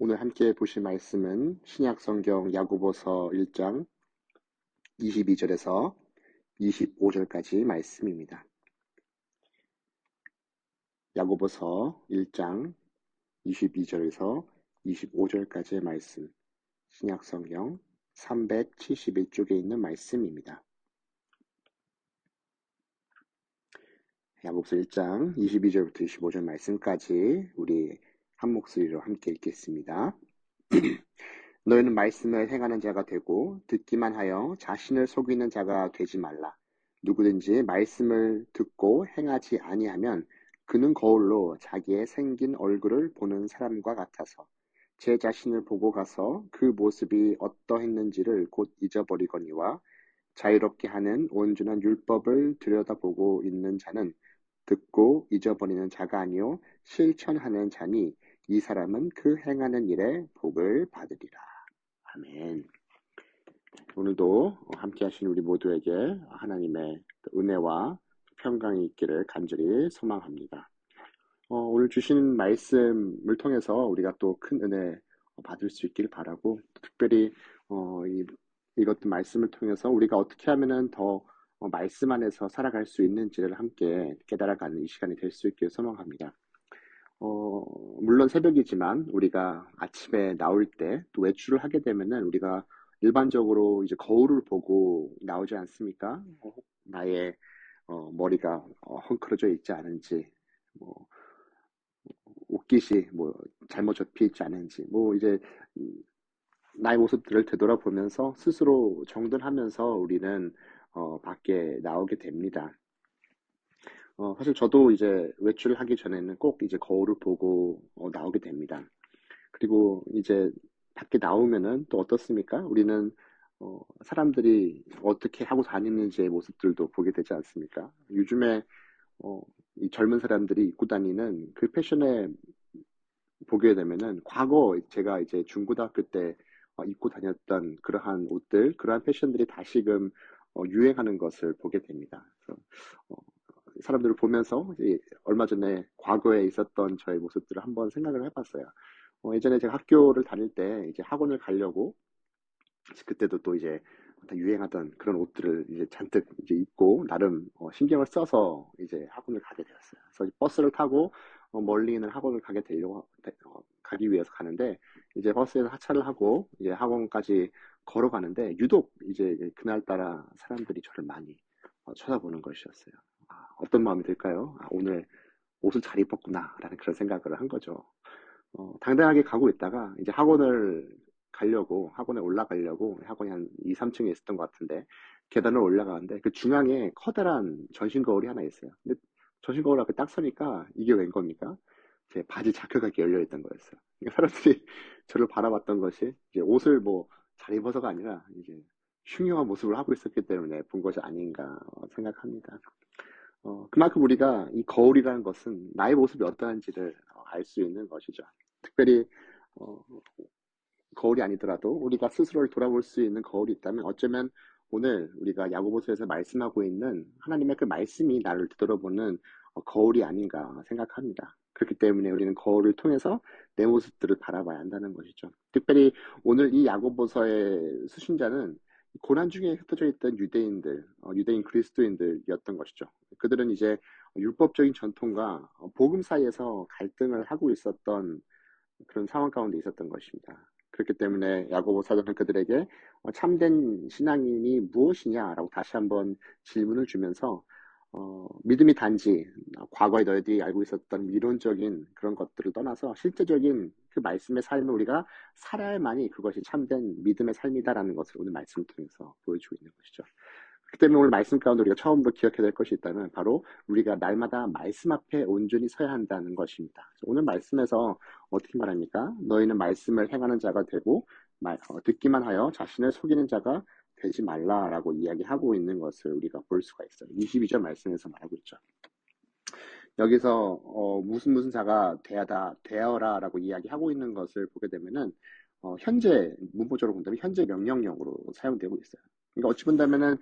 오늘 함께 보실 말씀은 신약 성경 야고보서 1장 22절에서 25절까지 말씀입니다. 야고보서 1장 22절에서 25절까지의 말씀, 신약 성경 371쪽에 있는 말씀입니다. 야고보서 1장 22절부터 25절 말씀까지 우리 한 목소리로 함께 읽겠습니다. 너희는 말씀을 행하는 자가 되고 듣기만 하여 자신을 속이는 자가 되지 말라. 누구든지 말씀을 듣고 행하지 아니하면 그는 거울로 자기의 생긴 얼굴을 보는 사람과 같아서 제 자신을 보고 가서 그 모습이 어떠했는지를 곧 잊어버리거니와 자유롭게 하는 온전한 율법을 들여다보고 있는 자는 듣고 잊어버리는 자가 아니요 실천하는 자니 이 사람은 그 행하는 일에 복을 받으리라. 아멘. 오늘도 함께 하신 우리 모두에게 하나님의 은혜와 평강이 있기를 간절히 소망합니다. 오늘 주신 말씀을 통해서 우리가 또 큰 은혜 받을 수 있기를 바라고, 특별히 이것도 말씀을 통해서 우리가 어떻게 하면은 더 말씀 안에서 살아갈 수 있는지를 함께 깨달아가는 이 시간이 될 수 있기를 소망합니다. 물론 새벽이지만 우리가 아침에 나올 때 또 외출을 하게 되면은 우리가 일반적으로 이제 거울을 보고 나오지 않습니까? 나의 머리가 헝클어져 있지 않은지, 뭐 옷깃이 뭐 잘못 접혀 있지 않은지, 뭐 이제 나의 모습들을 되돌아보면서 스스로 정돈하면서 우리는 밖에 나오게 됩니다. 사실 저도 이제 외출을 하기 전에는 꼭 이제 거울을 보고 나오게 됩니다. 그리고 이제 밖에 나오면은 또 어떻습니까? 우리는 사람들이 어떻게 하고 다니는지의 모습들도 보게 되지 않습니까? 요즘에 이 젊은 사람들이 입고 다니는 그 패션에 보게 되면은 과거 제가 이제 중고등학교 때 입고 다녔던 그러한 옷들, 그러한 패션들이 다시금 유행하는 것을 보게 됩니다. 그래서 어, 사람들을 보면서 얼마 전에 과거에 있었던 저의 모습들을 한번 생각을 해봤어요. 예전에 제가 학교를 다닐 때 이제 학원을 가려고 그때도 또 이제 다 유행하던 그런 옷들을 이제 잔뜩 이제 입고 나름 신경을 써서 이제 학원을 가게 되었어요. 그래서 버스를 타고 멀리 있는 학원을 가기 위해서 가는데 이제 버스에서 하차를 하고 이제 학원까지 걸어가는데 유독 이제 그날따라 사람들이 저를 많이 쳐다보는 것이었어요. 어떤 마음이 들까요? 오늘 옷을 잘 입었구나라는 그런 생각을 한 거죠. 당당하게 가고 있다가 이제 학원에 올라가려고 학원이 한 2, 3층에 있었던 것 같은데 계단을 올라가는데 그 중앙에 커다란 전신 거울이 하나 있어요. 근데 전신 거울 앞에 딱 서니까 이게 웬 겁니까? 제 바지 자크가 열려 있던 거였어요. 그러니까 사람들이 저를 바라봤던 것이 이제 옷을 뭐 잘 입어서가 아니라 이제 흉흉한 모습을 하고 있었기 때문에 본 것이 아닌가 생각합니다. 그만큼 우리가 이 거울이라는 것은 나의 모습이 어떠한지를 알 수 있는 것이죠. 특별히 어, 거울이 아니더라도 우리가 스스로를 돌아볼 수 있는 거울이 있다면 어쩌면 오늘 우리가 야고보서에서 말씀하고 있는 하나님의 그 말씀이 나를 뒤돌아보는 거울이 아닌가 생각합니다. 그렇기 때문에 우리는 거울을 통해서 내 모습들을 바라봐야 한다는 것이죠. 특별히 오늘 이 야고보서의 수신자는 고난 중에 흩어져 있던 유대인들, 유대인 그리스도인들이었던 것이죠. 그들은 이제 율법적인 전통과 복음 사이에서 갈등을 하고 있었던 그런 상황 가운데 있었던 것입니다. 그렇기 때문에 야고보 사도는 그들에게 참된 신앙인이 무엇이냐라고 다시 한번 질문을 주면서 믿음이 단지 과거에 너희들이 알고 있었던 이론적인 그런 것들을 떠나서 실제적인 그 말씀의 삶을 우리가 살아야만이 그것이 참된 믿음의 삶이다라는 것을 오늘 말씀을 통해서 보여주고 있는 것이죠. 그렇기 때문에 오늘 말씀 가운데 우리가 처음으로 기억해야 될 것이 있다면 바로 우리가 날마다 말씀 앞에 온전히 서야 한다는 것입니다. 오늘 말씀에서 어떻게 말합니까? 너희는 말씀을 행하는 자가 되고 듣기만 하여 자신을 속이는 자가 되지 말라라고 이야기하고 있는 것을 우리가 볼 수가 있어요. 22절 말씀에서 말하고 있죠. 여기서 무슨 자가 되어라라고 이야기하고 있는 것을 보게 되면은 현재 문법적으로 본다면 현재 명령형으로 사용되고 있어요. 그러니까 어찌 본다면은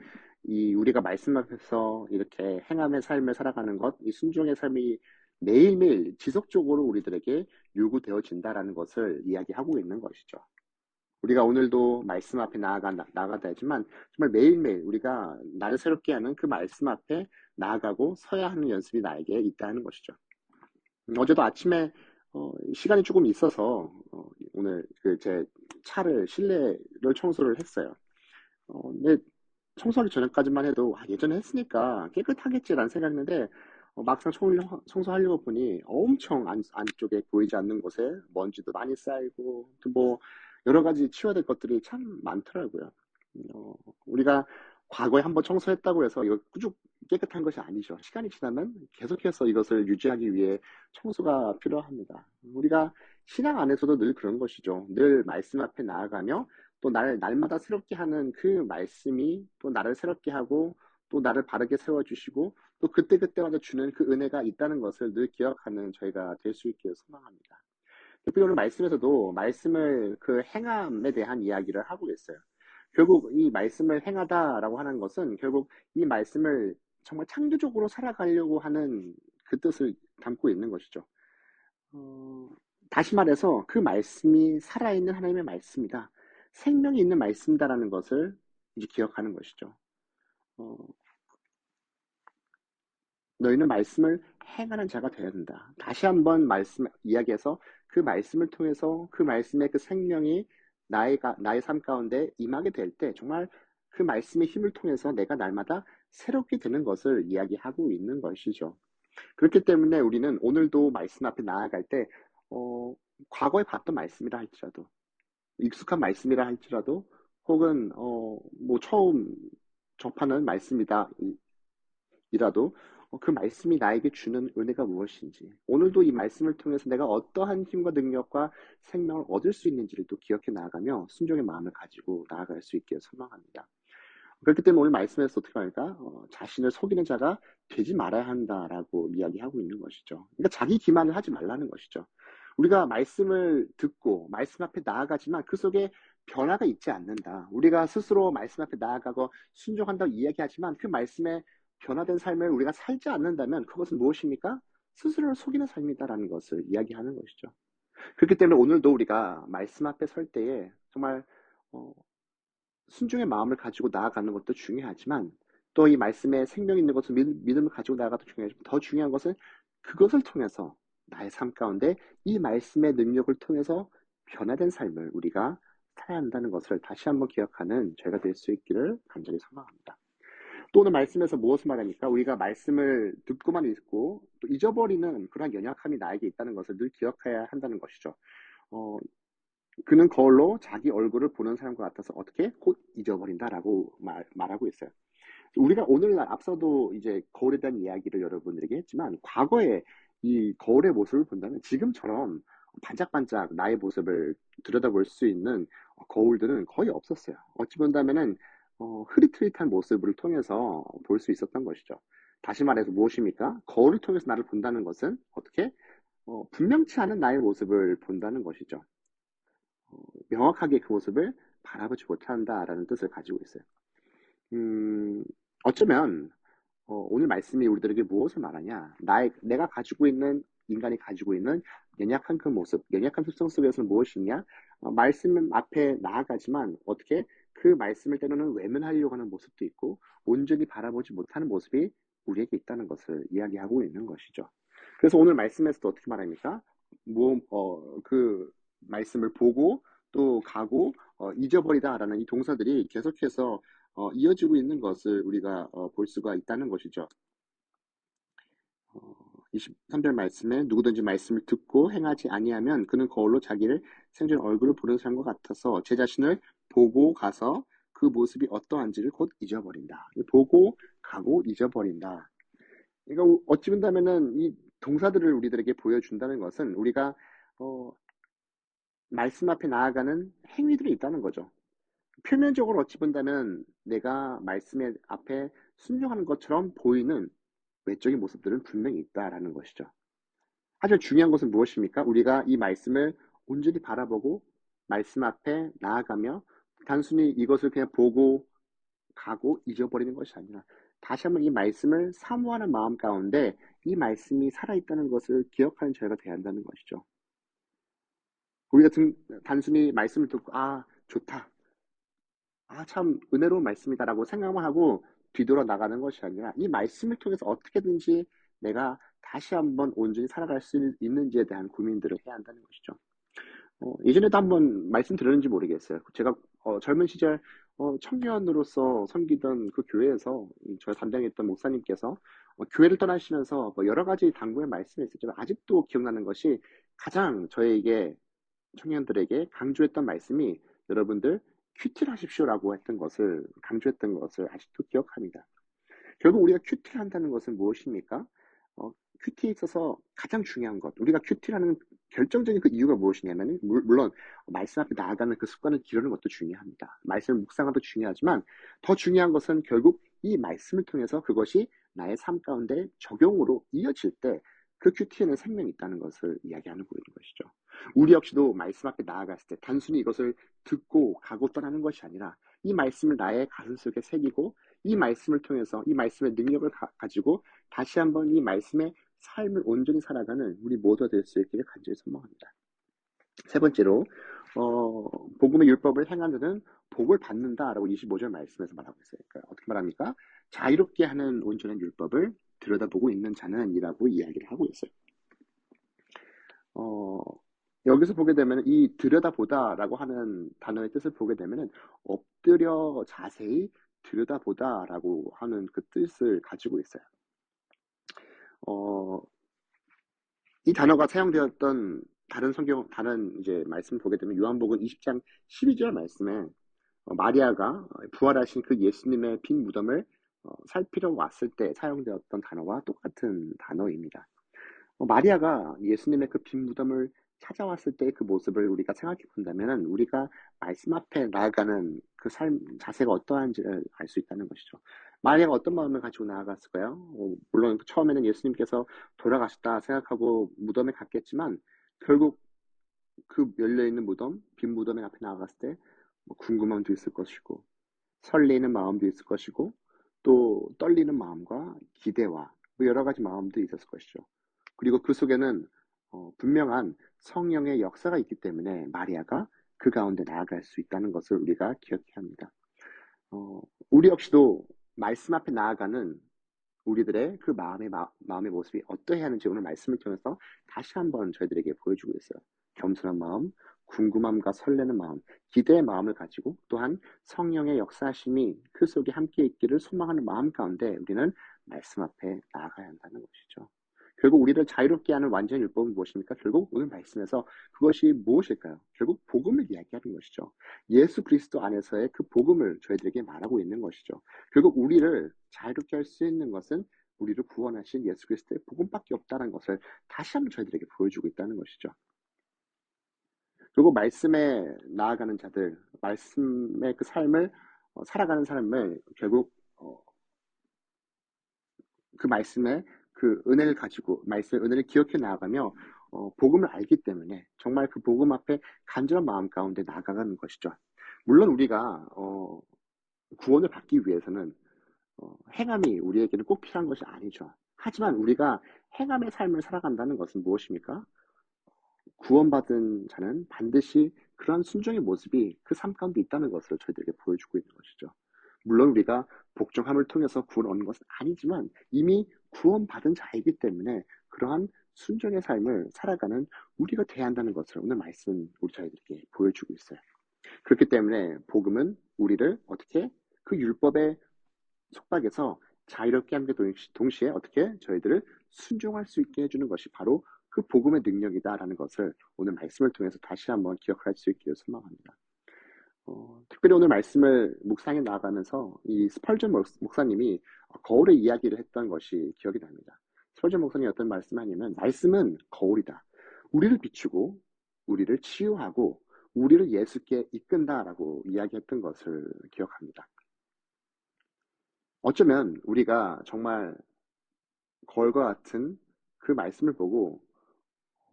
이 우리가 말씀 앞에서 이렇게 행함의 삶을 살아가는 것, 이 순종의 삶이 매일매일 지속적으로 우리들에게 요구되어진다라는 것을 이야기하고 있는 것이죠. 우리가 오늘도 말씀 앞에 나아가다 하지만 정말 매일매일 우리가 나를 새롭게 하는 그 말씀 앞에 나아가고 서야 하는 연습이 나에게 있다는 것이죠. 어제도 아침에 시간이 조금 있어서 오늘 그 제 차를 실내를 청소를 했어요. 근데 청소하기 전까지만 해도 예전에 했으니까 깨끗하겠지라는 생각했는데 막상 청소하려고 보니 엄청 안쪽에 보이지 않는 곳에 먼지도 많이 쌓이고 뭐 여러 가지 치워야 될 것들이 참 많더라고요. 어, 우리가 과거에 한번 청소했다고 해서 이거 쭉 깨끗한 것이 아니죠. 시간이 지나면 계속해서 이것을 유지하기 위해 청소가 필요합니다. 우리가 신앙 안에서도 늘 그런 것이죠. 늘 말씀 앞에 나아가며 또 날마다 새롭게 하는 그 말씀이 또 나를 새롭게 하고 또 나를 바르게 세워주시고 또 그때그때마다 주는 그 은혜가 있다는 것을 늘 기억하는 저희가 될 수 있기를 소망합니다. 특별히 오늘 말씀에서도 말씀을 그 행함에 대한 이야기를 하고 있어요. 결국 이 말씀을 행하다라고 하는 것은 결국 이 말씀을 정말 창조적으로 살아가려고 하는 그 뜻을 담고 있는 것이죠. 어, 다시 말해서 그 말씀이 살아있는 하나님의 말씀이다. 생명이 있는 말씀이다라는 것을 이제 기억하는 것이죠. 어, 너희는 말씀을 행하는 자가 되어야 된다. 다시 한번 말씀 이야기해서 그 말씀을 통해서 그 말씀의 그 생명이 나의 삶 가운데 임하게 될 때 정말 그 말씀의 힘을 통해서 내가 날마다 새롭게 되는 것을 이야기하고 있는 것이죠. 그렇기 때문에 우리는 오늘도 말씀 앞에 나아갈 때 어, 과거에 봤던 말씀이라 할지라도 익숙한 말씀이라 할지라도 혹은 뭐 처음 접하는 말씀이다 이라도 그 말씀이 나에게 주는 은혜가 무엇인지 오늘도 이 말씀을 통해서 내가 어떠한 힘과 능력과 생명을 얻을 수 있는지를 또 기억해 나아가며 순종의 마음을 가지고 나아갈 수 있기를 소망합니다. 그렇기 때문에 오늘 말씀에서 어떻게 말할까? 자신을 속이는 자가 되지 말아야 한다라고 이야기하고 있는 것이죠. 그러니까 자기 기만을 하지 말라는 것이죠. 우리가 말씀을 듣고 말씀 앞에 나아가지만 그 속에 변화가 있지 않는다. 우리가 스스로 말씀 앞에 나아가고 순종한다고 이야기하지만 그 말씀에 변화된 삶을 우리가 살지 않는다면 그것은 무엇입니까? 스스로를 속이는 삶이다라는 것을 이야기하는 것이죠. 그렇기 때문에 오늘도 우리가 말씀 앞에 설 때에 정말 어, 순종의 마음을 가지고 나아가는 것도 중요하지만 또 이 말씀에 생명 있는 것을 믿음을 가지고 나아가도 중요하지만 더 중요한 것은 그것을 통해서 나의 삶 가운데 이 말씀의 능력을 통해서 변화된 삶을 우리가 살아야 한다는 것을 다시 한번 기억하는 저희가 될 수 있기를 간절히 소망합니다. 또 오늘 말씀에서 무엇을 말합니까? 우리가 말씀을 듣고만 있고 또 잊어버리는 그런 연약함이 나에게 있다는 것을 늘 기억해야 한다는 것이죠. 어, 그는 거울로 자기 얼굴을 보는 사람과 같아서 어떻게 곧 잊어버린다라고 말하고 있어요. 우리가 오늘날 앞서도 이제 거울에 대한 이야기를 여러분들에게 했지만 과거에 이 거울의 모습을 본다면 지금처럼 반짝반짝 나의 모습을 들여다볼 수 있는 거울들은 거의 없었어요. 어찌 본다면은 흐릿흐릿한 모습을 통해서 볼 수 있었던 것이죠. 다시 말해서 무엇입니까? 거울을 통해서 나를 본다는 것은 어떻게 분명치 않은 나의 모습을 본다는 것이죠. 명확하게 그 모습을 바라보지 못한다라는 뜻을 가지고 있어요. 음, 어쩌면 오늘 말씀이 우리들에게 무엇을 말하냐? 내가 가지고 있는 인간이 가지고 있는 연약한 그 모습, 연약한 습성 속에서는 무엇이냐? 말씀 앞에 나아가지만 어떻게 그 말씀을 때로는 외면하려고 하는 모습도 있고 온전히 바라보지 못하는 모습이 우리에게 있다는 것을 이야기하고 있는 것이죠. 그래서 오늘 말씀에서도 어떻게 말합니까? 그 말씀을 보고 또 가고 잊어버리다라는 이 동사들이 계속해서 이어지고 있는 것을 우리가 볼 수가 있다는 것이죠. 23절 말씀에 누구든지 말씀을 듣고 행하지 아니하면 그는 거울로 자기를 생전 얼굴을 보는 사람과 같아서 제 자신을 보고 가서 그 모습이 어떠한지를 곧 잊어버린다. 보고 가고 잊어버린다. 그러니까 어찌 본다면은 이 동사들을 우리들에게 보여준다는 것은 우리가 말씀 앞에 나아가는 행위들이 있다는 거죠. 표면적으로 어찌 본다면 내가 말씀의 앞에 순종하는 것처럼 보이는 외적인 모습들은 분명히 있다라는 것이죠. 하지만 중요한 것은 무엇입니까? 우리가 이 말씀을 온전히 바라보고 말씀 앞에 나아가며 단순히 이것을 그냥 보고 가고 잊어버리는 것이 아니라 다시 한번 이 말씀을 사모하는 마음 가운데 이 말씀이 살아있다는 것을 기억하는 저희가 돼야 한다는 것이죠. 우리가 단순히 말씀을 듣고, 아, 좋다. 아, 참 은혜로운 말씀이다라고 생각만 하고 뒤돌아 나가는 것이 아니라 이 말씀을 통해서 어떻게든지 내가 다시 한번 온전히 살아갈 수 있는지에 대한 고민들을 해야 한다는 것이죠. 예전에도 한번 말씀드렸는지 모르겠어요. 제가 젊은 시절 청년으로서 섬기던 그 교회에서 저를 담당했던 목사님께서 교회를 떠나시면서 뭐 여러 가지 당부의 말씀이 있었지만 아직도 기억나는 것이 가장 저에게 청년들에게 강조했던 말씀이 여러분들 큐티를 하십시오라고 했던 것을 강조했던 것을 아직도 기억합니다. 결국 우리가 큐티를 한다는 것은 무엇입니까? 큐티에 있어서 가장 중요한 것, 우리가 큐티라는 결정적인 그 이유가 무엇이냐면, 물론 말씀 앞에 나아가는 그 습관을 기르는 것도 중요합니다. 말씀을 묵상하는 것도 중요하지만 더 중요한 것은 결국 이 말씀을 통해서 그것이 나의 삶 가운데 적용으로 이어질 때 그 큐티에는 생명이 있다는 것을 이야기하는 것이죠. 우리 역시도 말씀 앞에 나아갔을 때 단순히 이것을 듣고 가고 떠나는 것이 아니라 이 말씀을 나의 가슴속에 새기고 이 말씀을 통해서 이 말씀의 능력을 가지고 다시 한번 이 말씀의 삶을 온전히 살아가는 우리 모두가 될 수 있기를 간절히 소망합니다. 세 번째로 복음의 율법을 행하는 자는 복을 받는다라고 25절 말씀에서 말하고 있어요. 그러니까 어떻게 말합니까? 자유롭게 하는 온전한 율법을 들여다보고 있는 자는 이라고 이야기를 하고 있어요. 여기서 보게 되면 이 들여다보다라고 하는 단어의 뜻을 보게 되면 엎드려 자세히 들여다보다라고 하는 그 뜻을 가지고 있어요. 이 단어가 사용되었던 다른 이제 말씀 보게 되면 요한복음 20장 12절 말씀에 마리아가 부활하신 그 예수님의 빈 무덤을 살피러 왔을 때 사용되었던 단어와 똑같은 단어입니다. 마리아가 예수님의 그 빈 무덤을 찾아왔을 때 그 모습을 우리가 생각해 본다면 우리가 말씀 앞에 나아가는 그 자세가 어떠한지를 알 수 있다는 것이죠. 마리아가 어떤 마음을 가지고 나아갔을까요? 물론 처음에는 예수님께서 돌아가셨다 생각하고 무덤에 갔겠지만 결국 그 열려있는 무덤, 빈 무덤에 앞에 나아갔을 때 궁금함도 있을 것이고 설레이는 마음도 있을 것이고 또 떨리는 마음과 기대와 여러 가지 마음도 있었을 것이죠. 그리고 그 속에는 분명한 성령의 역사가 있기 때문에 마리아가 그 가운데 나아갈 수 있다는 것을 우리가 기억해야 합니다. 우리 역시도 말씀 앞에 나아가는 우리들의 그 마음의 모습이 어떠해야 하는지 오늘 말씀을 통해서 다시 한번 저희들에게 보여주고 있어요. 겸손한 마음, 궁금함과 설레는 마음, 기대의 마음을 가지고 또한 성령의 역사하심이 그 속에 함께 있기를 소망하는 마음 가운데 우리는 말씀 앞에 나아가야 한다는 것이죠. 결국 우리를 자유롭게 하는 완전 율법은 무엇입니까? 결국 오늘 말씀에서 그것이 무엇일까요? 결국 복음을 이야기하는 것이죠. 예수 그리스도 안에서의 그 복음을 저희들에게 말하고 있는 것이죠. 결국 우리를 자유롭게 할 수 있는 것은 우리를 구원하신 예수 그리스도의 복음밖에 없다는 것을 다시 한번 저희들에게 보여주고 있다는 것이죠. 그리고 말씀에 나아가는 자들, 말씀의 그 삶을 살아가는 삶을 결국 그 말씀의 그 은혜를 가지고 말씀의 은혜를 기억해 나아가며 복음을 알기 때문에 정말 그 복음 앞에 간절한 마음 가운데 나아가는 것이죠. 물론 우리가 구원을 받기 위해서는 행함이 우리에게는 꼭 필요한 것이 아니죠. 하지만 우리가 행함의 삶을 살아간다는 것은 무엇입니까? 구원받은 자는 반드시 그러한 순종의 모습이 그 삶 가운데 있다는 것을 저희들에게 보여주고 있는 것이죠. 물론 우리가 복종함을 통해서 구원 얻는 것은 아니지만 이미 구원받은 자이기 때문에 그러한 순종의 삶을 살아가는 우리가 돼야 한다는 것을 오늘 말씀 우리 저희들에게 보여주고 있어요. 그렇기 때문에 복음은 우리를 어떻게 그 율법의 속박에서 자유롭게 하는 동시에 어떻게 저희들을 순종할 수 있게 해주는 것이 바로 그 복음의 능력이다라는 것을 오늘 말씀을 통해서 다시 한번 기억할 수 있기를 소망합니다. 특별히 오늘 말씀을 묵상해 나아가면서 이 스펄전 목사님이 거울의 이야기를 했던 것이 기억이 납니다. 스펄전 목사님이 어떤 말씀을 하냐면 말씀은 거울이다. 우리를 비추고 우리를 치유하고 우리를 예수께 이끈다라고 이야기했던 것을 기억합니다. 어쩌면 우리가 정말 거울과 같은 그 말씀을 보고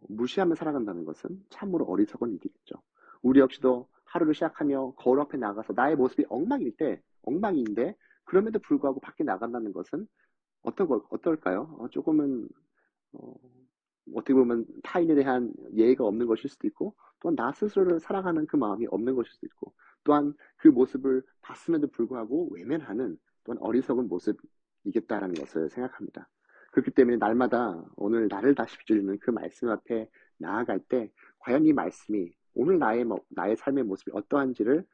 무시하며 살아간다는 것은 참으로 어리석은 일이겠죠. 우리 역시도 하루를 시작하며 거울 앞에 나가서 나의 모습이 엉망인데 그럼에도 불구하고 밖에 나간다는 것은 어떨까요? 조금은, 어, 어떻게 보면 타인에 대한 예의가 없는 것일 수도 있고, 또한 나 스스로를 사랑하는 그 마음이 없는 것일 수도 있고, 또한 그 모습을 봤음에도 불구하고 외면하는 또한 어리석은 모습이겠다라는 것을 생각합니다. 그렇기 때문에 날마다 오늘 나를 다시 비춰주는 그 말씀 앞에 나아갈 때, 과연 이 말씀이 오늘 나의 삶의 모습이 어떠한지를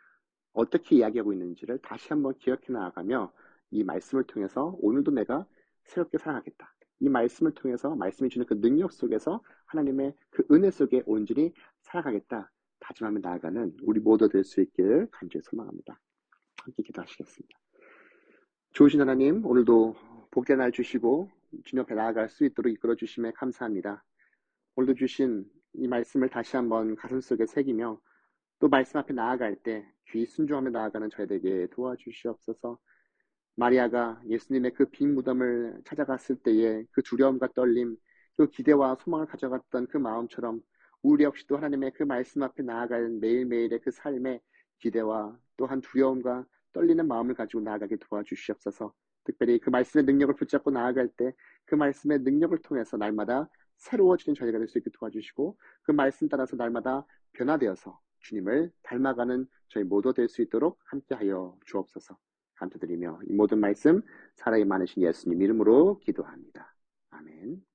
어떻게 이야기하고 있는지를 다시 한번 기억해 나아가며 이 말씀을 통해서 오늘도 내가 새롭게 살아가겠다. 이 말씀을 통해서 말씀이 주는 그 능력 속에서 하나님의 그 은혜 속에 온전히 살아가겠다. 다짐하며 나아가는 우리 모두 될 수 있기를 간절히 소망합니다. 함께 기도하시겠습니다. 좋으신 하나님, 오늘도 복된 날 주시고 주님 앞에 나아갈 수 있도록 이끌어 주심에 감사합니다. 오늘도 주신 이 말씀을 다시 한번 가슴속에 새기며 또 말씀 앞에 나아갈 때 귀 순종하며 나아가는 저희에게 도와주시옵소서. 마리아가 예수님의 그 빈 무덤을 찾아갔을 때의 그 두려움과 떨림, 그 기대와 소망을 가져갔던 그 마음처럼 우리 역시도 하나님의 그 말씀 앞에 나아갈 매일매일의 그 삶의 기대와 또한 두려움과 떨리는 마음을 가지고 나아가게 도와주시옵소서. 특별히 그 말씀의 능력을 붙잡고 나아갈 때 그 말씀의 능력을 통해서 날마다 새로워지는 저희가 될 수 있게 도와주시고 그 말씀 따라서 날마다 변화되어서 주님을 닮아가는 저희 모두 될 수 있도록 함께하여 주옵소서. 감사드리며 이 모든 말씀 살아있는 많으신 예수님 이름으로 기도합니다. 아멘.